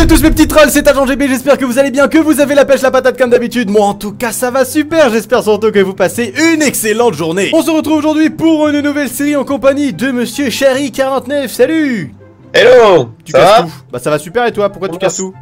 à tous mes petits trolls, c'est Agent GB, j'espère que vous allez bien, que vous avez la pêche, la patate comme d'habitude. Moi en tout cas ça va super, j'espère surtout que vous passez une excellente journée. On se retrouve aujourd'hui pour une nouvelle série en compagnie de Monsieur Chary49, salut. Hello. Tu casses tout. Bah ça va super et toi, pourquoi tu casses tout?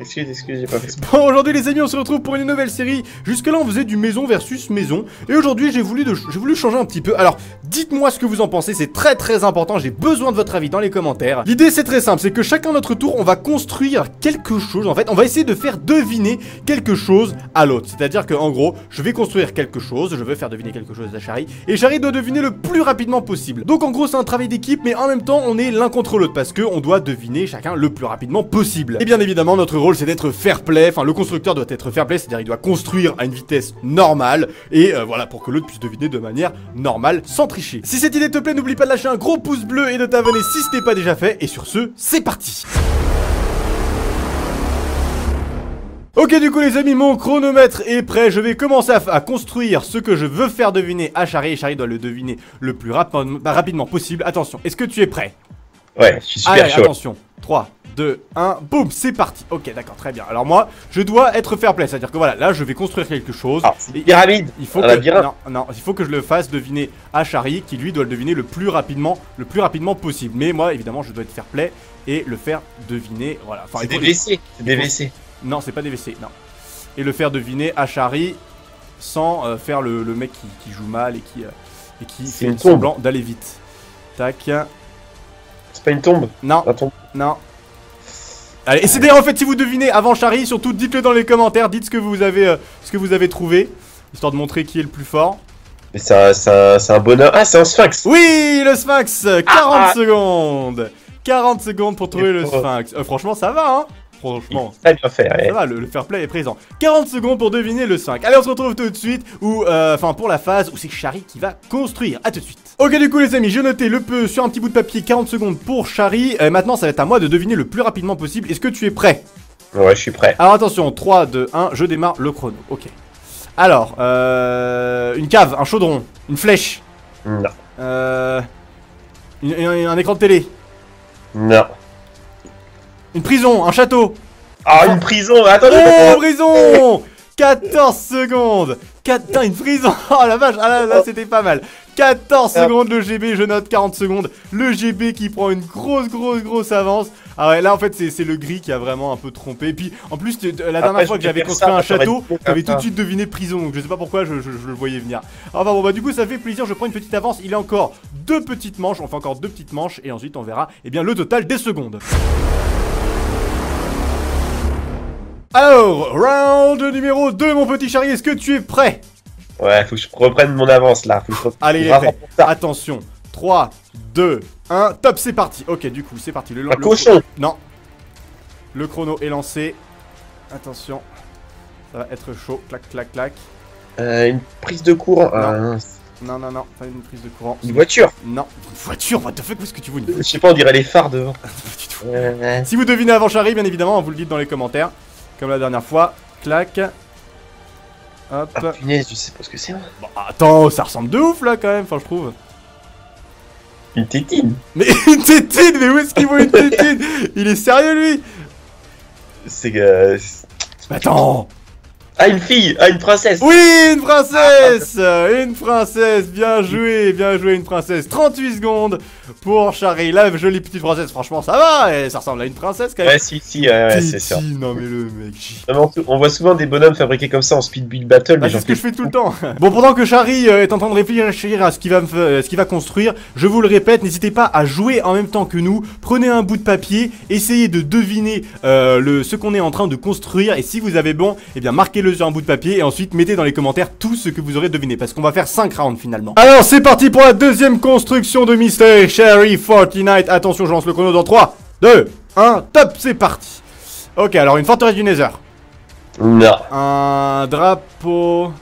Excuse, j'ai pas fait ça. Bon, aujourd'hui les amis, on se retrouve pour une nouvelle série. Jusque là on faisait du maison versus maison. Et aujourd'hui j'ai voulu changer un petit peu. Alors, dites-moi ce que vous en pensez, c'est très important. J'ai besoin de votre avis dans les commentaires. L'idée c'est très simple, c'est que chacun notre tour on va construire quelque chose. En fait, on va essayer de faire deviner quelque chose à l'autre. C'est-à-dire que en gros, je vais construire quelque chose, je vais faire deviner quelque chose à Chary. Et Chary doit deviner le plus rapidement possible. Donc en gros c'est un travail d'équipe, mais en même temps on est l'un contre l'autre. Parce qu'on doit deviner chacun le plus rapidement possible. Et bien évidemment notre rôle c'est d'être fair play, enfin le constructeur doit être fair play, c'est-à-dire il doit construire à une vitesse normale et voilà, pour que l'autre puisse deviner de manière normale sans tricher. Si cette idée te plaît, n'oublie pas de lâcher un gros pouce bleu et de t'abonner si ce n'est pas déjà fait, et sur ce, c'est parti. Ok, du coup les amis, mon chronomètre est prêt, je vais commencer à construire ce que je veux faire deviner à Chary, et Chary doit le deviner le plus rapidement possible. Attention, est-ce que tu es prêt? Ouais, je suis super chaud. Attention, 3, 2, 1, boum, c'est parti. Ok, d'accord, très bien. Alors moi, je dois être fair play, c'est-à-dire que voilà, là, je vais construire quelque chose. Ah, c'est pyramide. Il faut que non, il faut que je le fasse deviner à Chary, qui lui doit le deviner le plus rapidement possible. Mais moi, évidemment, je dois être fair play et le faire deviner. Voilà. Enfin, c'est des WC, c'est des WC. Non, c'est pas des WC, non. Et le faire deviner à Chary sans faire le mec qui joue mal et qui fait semblant d'aller vite. Tac. C'est pas une tombe? Non. La tombe. Non. Allez, et c'est d'ailleurs en fait si vous devinez avant Chary, surtout dites-le dans les commentaires, dites ce que vous avez trouvé, histoire de montrer qui est le plus fort. Mais c'est un bonheur. Ah, c'est un sphinx. Oui, le sphinx. 40 secondes. 40 secondes pour trouver le sphinx. Franchement ça va hein. Franchement, très bien fait, ouais. Ça va, le fair play est présent. 40 secondes pour deviner le 5. Allez, on se retrouve tout de suite, enfin pour la phase où c'est Chary qui va construire. A tout de suite. Ok, du coup les amis, j'ai noté sur un petit bout de papier 40 secondes pour Chary. Maintenant, ça va être à moi de deviner le plus rapidement possible. Est-ce que tu es prêt? Ouais, je suis prêt. Alors attention, 3, 2, 1, je démarre le chrono. Ok. Alors, une cave, un chaudron, une flèche. Non. Un écran de télé. Non. Une prison, un château. Ah, une prison, attendez. Oh, prison. 14 secondes. Putain, une prison. Oh la vache, ah là c'était pas mal. 14 secondes le GB, je note 40 secondes. Le GB qui prend une grosse avance. Ah ouais, là en fait c'est le gris qui a vraiment un peu trompé. Et puis en plus la dernière fois que j'avais construit un château, j'avais tout de suite deviné prison. Donc je sais pas pourquoi je le voyais venir. Enfin bon bah du coup ça fait plaisir, je prends une petite avance. Il y a encore deux petites manches, on fait encore deux petites manches. Et ensuite on verra bien le total des secondes. Alors, round numéro 2 mon petit Chary, est-ce que tu es prêt? Ouais, faut que je reprenne mon avance là. Allez, il est prêt. Attention, 3, 2, 1, top, c'est parti. Ok, du coup, c'est parti. Un cochon. Non. Le chrono est lancé. Attention, ça va être chaud. Clac. Une prise de courant. Non, pas une prise de courant. Une voiture. Non, une voiture, what the fuck, qu'est-ce que tu veux? Je sais pas, on dirait les phares devant. Pas du tout. Si vous devinez avant Chary, bien évidemment, vous le dites dans les commentaires. Comme la dernière fois, clac. Hop. Ah punaise, je sais pas ce que c'est. Bon, attends, ça ressemble de ouf là quand même, enfin je trouve. Une tétine. Mais une tétine, mais où est-ce qu'il voit une tétine? Il est sérieux lui? C'est que... Attends. Ah, une fille, ah, une princesse. Oui, une princesse. Une princesse, bien joué, une princesse. 38 secondes pour Chary, la jolie petite princesse, franchement ça va, et ça ressemble à une princesse quand même. Ouais, si, ouais, c'est ça. Non mais le mec... On voit souvent des bonhommes fabriqués comme ça en speed build battle, mais c'est ce que je fais tout le temps. Bon, pendant que Chary est en train de réfléchir à ce qu'il va construire, je vous le répète, n'hésitez pas à jouer en même temps que nous. Prenez un bout de papier, essayez de deviner ce qu'on est en train de construire, et si vous avez bon, eh bien marquez-le sur un bout de papier et ensuite mettez dans les commentaires tout ce que vous aurez deviné parce qu'on va faire 5 rounds finalement. Alors c'est parti pour la deuxième construction de Mr. Chary Fortnite. Attention, je lance le chrono dans 3, 2, 1, top, c'est parti. Ok, alors une forteresse du Nether. Non. Un drapeau.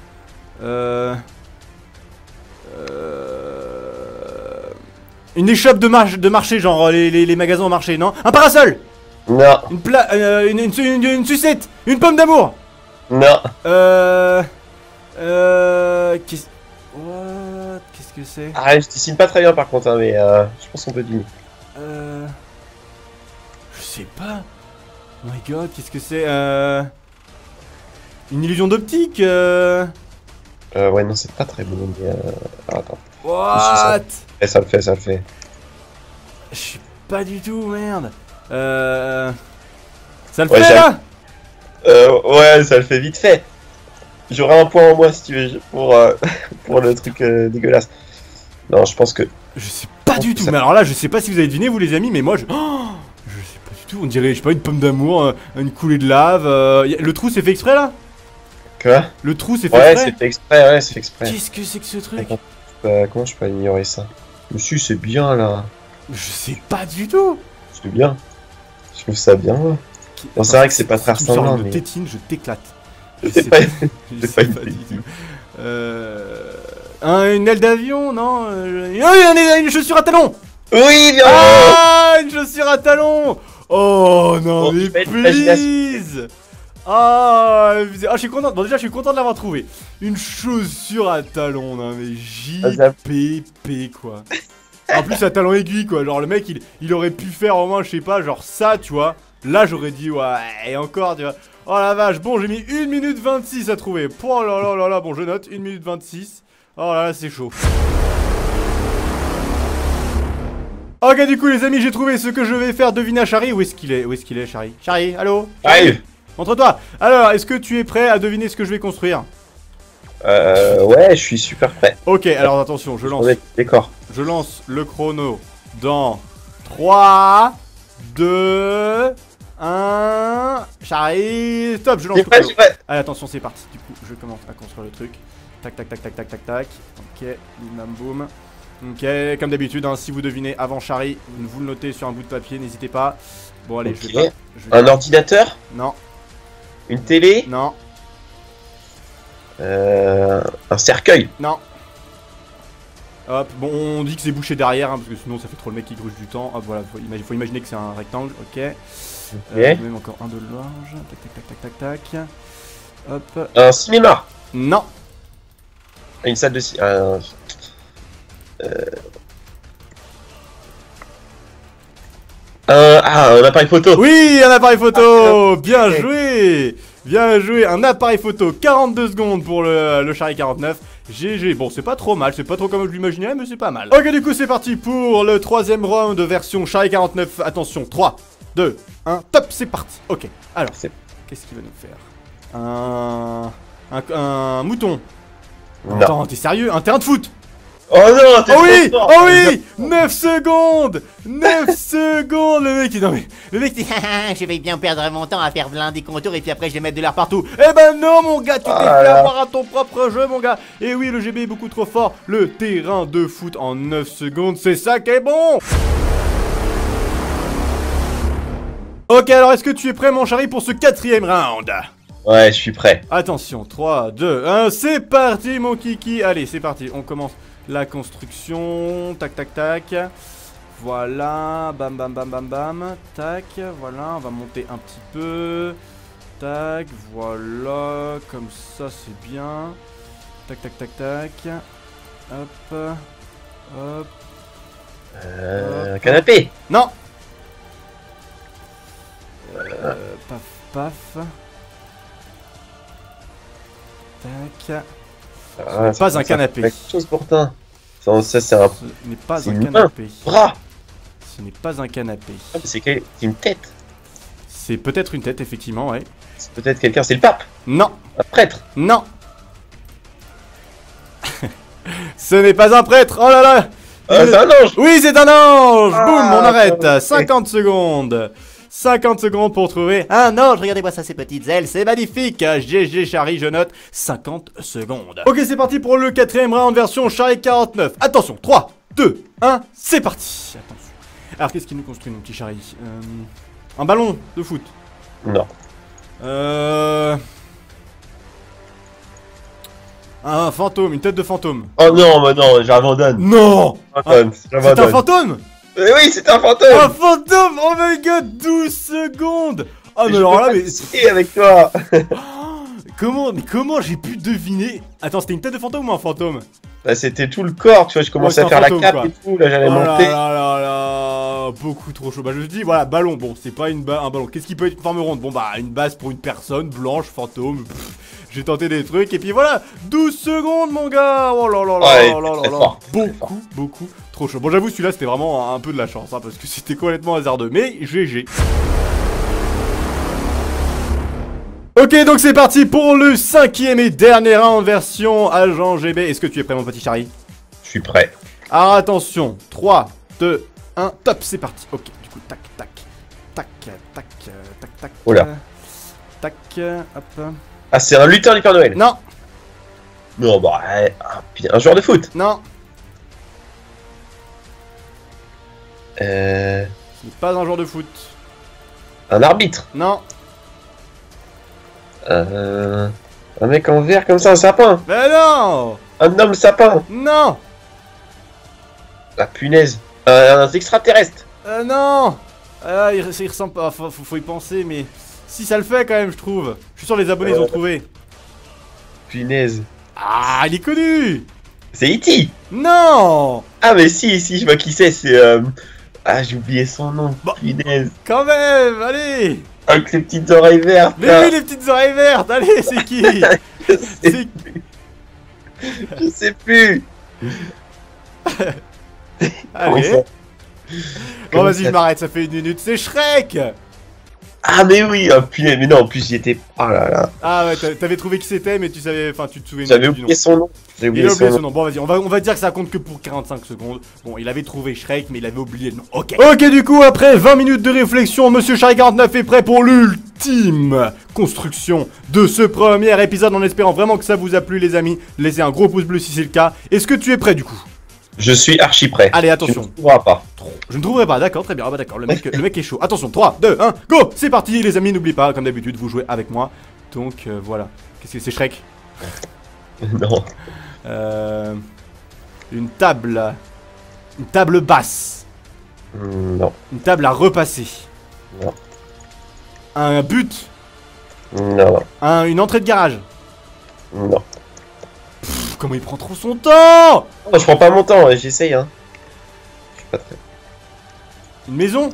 Une échoppe de marché, genre les magasins au marché, non? Un parasol. Non. Une sucette. Une pomme d'amour. Non. Qu'est-ce que c'est? Ah, je dessine pas très bien par contre, hein, mais je pense qu'on peut deviner. Je sais pas. Oh my god, qu'est-ce que c'est Une illusion d'optique Ouais, non, c'est pas très bon, mais attends. What? Ça le fait, ça le fait. Je suis pas du tout, merde. Ça le Ouais, fait là? Ouais, ça le fait vite fait. J'aurai un point en moins si tu veux pour le truc dégueulasse. Non, je pense que. Je sais pas du tout. Mais alors là, je sais pas si vous avez deviné, vous les amis, mais moi je. Oh, je sais pas du tout. On dirait, je sais pas, une pomme d'amour, une coulée de lave. Le trou c'est fait exprès là? Quoi? Le trou c'est fait Ouais, exprès? c'est fait exprès, ouais, c'est fait exprès. Qu'est-ce que c'est que ce truc? Comment je peux ignorer ça? Monsieur, c'est bien là. Je sais pas du tout. C'est bien. Je trouve ça bien. Ouais. Bon, c'est vrai que c'est pas très ressemblant, mais. mais. Tétine, je t'éclate. Je sais pas. Je sais pas du tout. Une aile d'avion, non une chaussure à talons. Oui, bien. Ah, une chaussure à talons. Oh non, Bon, mais faites please. Ah, je suis content. Bon, déjà, je suis content de l'avoir trouvé. Une chaussure à talons, non mais JPP quoi. En plus, à talons aiguilles quoi. Genre, le mec, il aurait pu faire au moins, je sais pas, genre ça, tu vois. Là, j'aurais dit, ouais, et encore, tu vois. Oh la vache, bon, j'ai mis 1 minute 26 à trouver. Oh là là là là, bon, je note, 1 minute 26. Oh là là, c'est chaud. Ok, du coup, les amis, j'ai trouvé ce que je vais faire deviner à Chari. Où est-ce qu'il est? Où est-ce qu'il est, Chari? Chari, allô? Arrive. Montre-toi. Alors, est-ce que tu es prêt à deviner ce que je vais construire? Ouais, je suis super prêt. Ok, alors attention, je lance. Décor. Je lance le chrono dans 3, 2, 1. Chari, stop, je lance le prêt, chrono. je suis prêt. Allez, attention, c'est parti. Du coup, je commence à construire le truc. Tac, tac, tac, tac, tac, tac, tac. Ok, bim, bam, boum. Ok, comme d'habitude, hein, si vous devinez avant Chari, vous le notez sur un bout de papier, n'hésitez pas. Bon, allez, Okay. je vais pas. Un ordinateur? Non, Une télé? non, Un cercueil? non. Hop, bon, on dit que c'est bouché derrière, hein, parce que sinon ça fait trop le mec qui gruge du temps. Hop, voilà, faut imaginer que c'est un rectangle, ok. Même encore un de large. Tac, tac, tac, tac, tac, tac. Hop. Un cinéma? Non. Une salle de un appareil photo. Oui, un appareil photo. Bien joué. Bien joué, un appareil photo, 42 secondes pour le Chari 49. GG, bon c'est pas trop mal, c'est pas trop comme je l'imaginais, mais c'est pas mal. Ok, du coup c'est parti pour le troisième round de version Chari 49. Attention, 3, 2, 1, top, c'est parti. Ok, alors, qu'est-ce qu'il va nous faire? Un mouton. Non. Attends, t'es sérieux? Un terrain de foot? Oh non, oh oui, oh oui, 9 secondes. 9 secondes, le mec, non mais, le mec dit, Je vais bien perdre mon temps à faire plein des contours et puis après je vais mettre de l'air partout. Eh ben non mon gars, tu t'es fait avoir à ton propre jeu mon gars. Et oui, le GB est beaucoup trop fort. Le terrain de foot en 9 secondes, c'est ça qui est bon. Ok, alors est-ce que tu es prêt mon Chari pour ce quatrième round? Ouais, je suis prêt. Attention, 3, 2, 1, c'est parti mon kiki. Allez, c'est parti, on commence la construction. Tac, tac, tac. Voilà, bam, bam, bam, bam, bam. Tac, voilà, on va monter un petit peu. Tac, voilà, comme ça c'est bien. Tac, tac, tac, tac. Hop, hop. Un canapé. Non. Paf, paf. Tac. Pas un canapé. Quelque chose pourtant. Ça c'est un. Ce n'est pas un canapé. Bras. Ce n'est pas un canapé. C'est une tête. C'est peut-être une tête, effectivement, ouais. C'est peut-être quelqu'un, c'est le pape. Non. Un prêtre. Non. Ce n'est pas un prêtre. Oh là là. C'est un ange. Oui, c'est un ange. Ah, boum, on arrête. 50 secondes. 50 secondes pour trouver un ange. Regardez-moi ça, ces petites ailes, c'est magnifique. GG Chari, je note 50 secondes. Ok, c'est parti pour le quatrième round version Chari 49. Attention, 3, 2, 1, c'est parti. Attention. Alors, qu'est-ce qu'il nous construit, mon petit Chari? Un ballon de foot? Non. Un fantôme, une tête de fantôme. Oh non, mais non, j'abandonne. Non. C'est un fantôme? Oui, c'est un fantôme. Un fantôme. Oh my god, 12 secondes. Ah mais alors là, mais... avec toi. Comment j'ai pu deviner? Attends, c'était une tête de fantôme ou un fantôme? Bah, c'était tout le corps, tu vois, je commençais à faire la cape et tout, là j'allais monter. Là là là là. beaucoup trop chaud. Bah je me dis, voilà, ballon, bon, c'est pas un ballon. Qu'est-ce qui peut être une forme ronde? Bon bah, une base pour une personne, blanche, fantôme. J'ai tenté des trucs, et puis voilà, 12 secondes, mon gars. Oh là là là là là là là. Beaucoup trop chaud. Bon, j'avoue, celui-là, c'était vraiment un peu de la chance, hein, parce que c'était complètement hasardeux. Mais GG. Ok, donc c'est parti pour le 5e et dernier round version Agent GB. Est-ce que tu es prêt, mon petit Charlie? Je suis prêt. Alors attention, 3, 2, 1, top, c'est parti. Ok, du coup, tac, tac, tac, tac, tac, tac. Oula. Tac, hop. Ah, c'est un lutteur du Père Noël. Non, Non, bah, putain, un joueur de foot. non, Euh, ce n'est pas un joueur de foot. un arbitre. Non, Un mec en vert comme ça, un sapin. mais non, Un homme sapin. non, La punaise. Un extraterrestre. non. Ah, il ressemble pas, faut y penser, mais si ça le fait quand même, je trouve. Je suis sûr les abonnés ils ont trouvé. Punaise. Ah, il est connu. C'est E.T. Non, Ah, mais si, je vois qui c'est. C'est. Ah, j'ai oublié son nom. Bah. Punaise. quand même, allez. Avec ses petites oreilles vertes. Mais là. oui, les petites oreilles vertes, allez, c'est qui? C'est... Je sais plus. Allez. Bon, vas-y, ça je m'arrête, ça fait 1 minute, c'est Shrek. Ah, mais oui, oh, punaise, mais non, en plus, j'y étais. Oh là là. Ah ouais, t'avais trouvé qui c'était, mais tu savais, enfin, tu te souvenais J'avais plus du nom. oublié son nom. J'ai Il oublié a oublié son son nom. nom. Bon, vas-y, on va dire que ça compte que pour 45 secondes. Bon, il avait trouvé Shrek, mais il avait oublié le nom. Ok. Ok, du coup, après 20 minutes de réflexion, Monsieur Charlie49 est prêt pour l'ultime construction de ce premier épisode, en espérant vraiment que ça vous a plu, les amis. Laissez un gros pouce bleu si c'est le cas. Est-ce que tu es prêt, du coup? Je suis archi prêt. Allez, Tu attention. ne trouveras pas. Je ne trouverai pas, d'accord, très bien, ah bah d'accord, le mec est chaud. Attention, 3, 2, 1, go. C'est parti, les amis, n'oubliez pas, comme d'habitude, vous jouez avec moi. Donc, voilà. Qu'est-ce que c'est, Shrek? Non. Une table. Une table basse. Non. Une table à repasser. Non. Un but. Non. Une entrée de garage. Non. Pff, comment il prend trop son temps? Oh, je prends pas mon temps, j'essaye, hein. Je suis pas très. Une maison.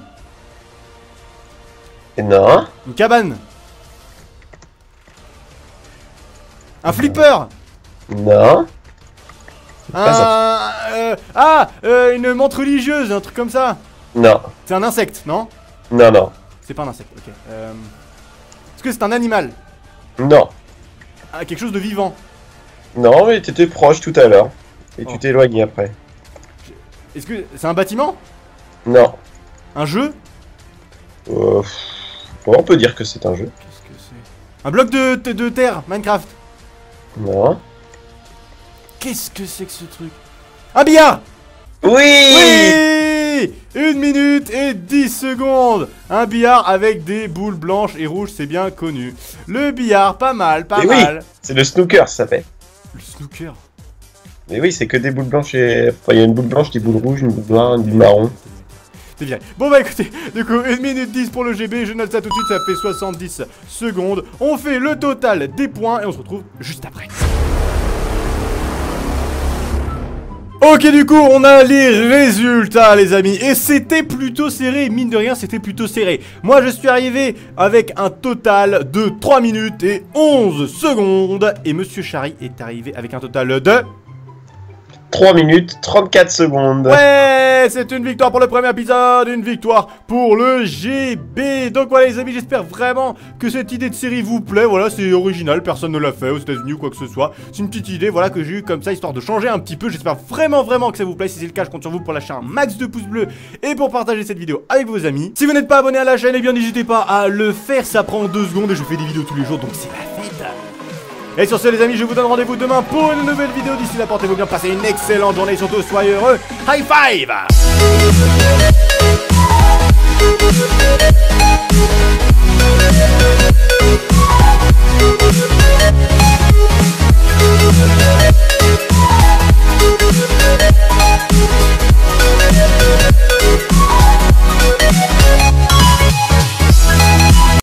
Et non. Une cabane. Un flipper. Non. Une menthe religieuse, un truc comme ça. Non. C'est un insecte, non? Non. C'est pas un insecte, ok. Est-ce que c'est un animal? Non. Ah, quelque chose de vivant. Non, mais t'étais proche tout à l'heure. Et Oh. tu t'es éloigné après. Est-ce que c'est un bâtiment? Non. Un jeu? On peut dire que c'est un jeu. Qu'est-ce que c'est? Un bloc de terre, Minecraft. Non. Qu'est-ce que c'est que ce truc? Un billard! Oui, Oui! 1 minute et 10 secondes. Un billard avec des boules blanches et rouges, c'est bien connu. Le billard, pas mal, pas Et oui. mal. C'est le snooker, ça s'appelle. Le snooker. Mais oui, c'est que des boules blanches et... Enfin, il y a une boule blanche, des boules rouges, une boule noire, une boule marron. C'est bien. Bon bah écoutez, du coup 1 minute 10 pour le GB, je note ça tout de suite, ça fait 70 secondes. On fait le total des points et on se retrouve juste après. Ok, du coup on a les résultats les amis. Et c'était plutôt serré, mine de rien c'était plutôt serré. Moi je suis arrivé avec un total de 3 minutes et 11 secondes. Et Monsieur Charlie est arrivé avec un total de... 3 minutes, 34 secondes. Ouais, c'est une victoire pour le premier épisode, une victoire pour le GB. Donc voilà les amis, j'espère vraiment que cette idée de série vous plaît. Voilà, c'est original, personne ne l'a fait aux États-Unis ou quoi que ce soit. C'est une petite idée, voilà, que j'ai eu comme ça, histoire de changer un petit peu. J'espère vraiment que ça vous plaît. Si c'est le cas, je compte sur vous pour lâcher un max de pouces bleus et pour partager cette vidéo avec vos amis. Si vous n'êtes pas abonné à la chaîne, eh bien n'hésitez pas à le faire, ça prend 2 secondes et je fais des vidéos tous les jours, donc c'est la fête. Et sur ce les amis, je vous donne rendez-vous demain pour une nouvelle vidéo. D'ici là, portez-vous bien, passez une excellente journée et surtout soyez heureux. High five!